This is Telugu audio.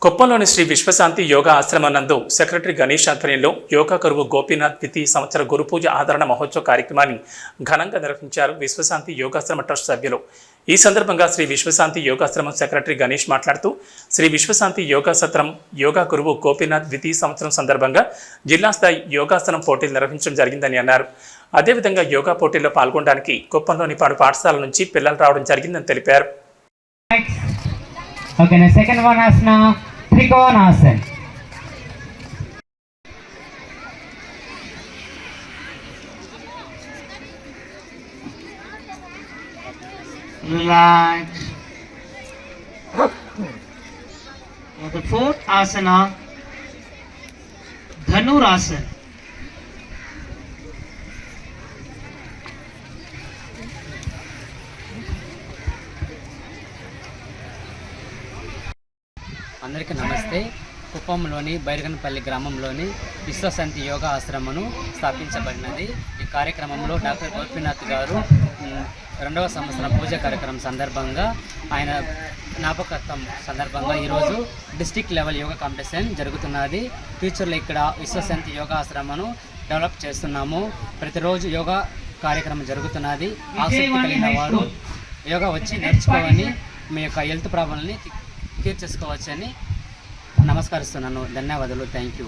కుప్పంలోని శ్రీ విశ్వశాంతి యోగా ఆశ్రమం నందు సెక్రటరీ గణేష్ ఆధ్వర్యంలో యోగా గురువు గోపీనాథ్ ద్వితీయ సంవత్సర గురు పూజ ఆదరణ మహోత్సవ కార్యక్రమాన్ని ఘనంగా నిర్వహించారు విశ్వశాంతి యోగాశ్రమ ట్రస్ట్ సభ్యులు. ఈ సందర్భంగా శ్రీ విశ్వశాంతి యోగాశ్రమం సెక్రటరీ గణేష్ మాట్లాడుతూ శ్రీ విశ్వశాంతి యోగా సత్రం యోగా గురువు గోపీనాథ్ ద్వితీయ సంవత్సరం సందర్భంగా జిల్లా స్థాయి యోగాసనం పోటీలు నిర్వహించడం జరిగిందని అన్నారు. అదేవిధంగా యోగా పోటీల్లో పాల్గొనడానికి కుప్పంలోని పలు పాఠశాలల నుంచి పిల్లలు రావడం జరిగిందని తెలిపారు. Okay, the second one asana, Trikonasana. Relax. The fourth asana, Dhanurasana. అందరికీ నమస్తే. కుప్పంలోని బైరగనపల్లి గ్రామంలోని విశ్వశాంతి యోగా ఆశ్రమను స్థాపించబడినది. ఈ కార్యక్రమంలో డాక్టర్ గోపీనాథ్ గారు 2వ సంవత్సరం పూజ కార్యక్రమం సందర్భంగా ఆయన జ్ఞాపకత్వం సందర్భంగా ఈరోజు డిస్ట్రిక్ట్ లెవెల్ యోగా కాంపిటీషన్ జరుగుతున్నది. ఫ్యూచర్లో ఇక్కడ విశ్వశాంతి యోగా ఆశ్రమను డెవలప్ చేస్తున్నాము. ప్రతిరోజు యోగా కార్యక్రమం జరుగుతున్నది. ఆసక్తి కలిగిన వారు యోగా వచ్చి నేర్చుకోవని మీ యొక్క హెల్త్ ప్రాబ్లమ్ని తీర్చేసుకోవచ్చని నమస్కరిస్తున్నాను. ధన్యవాదాలు. Thank you.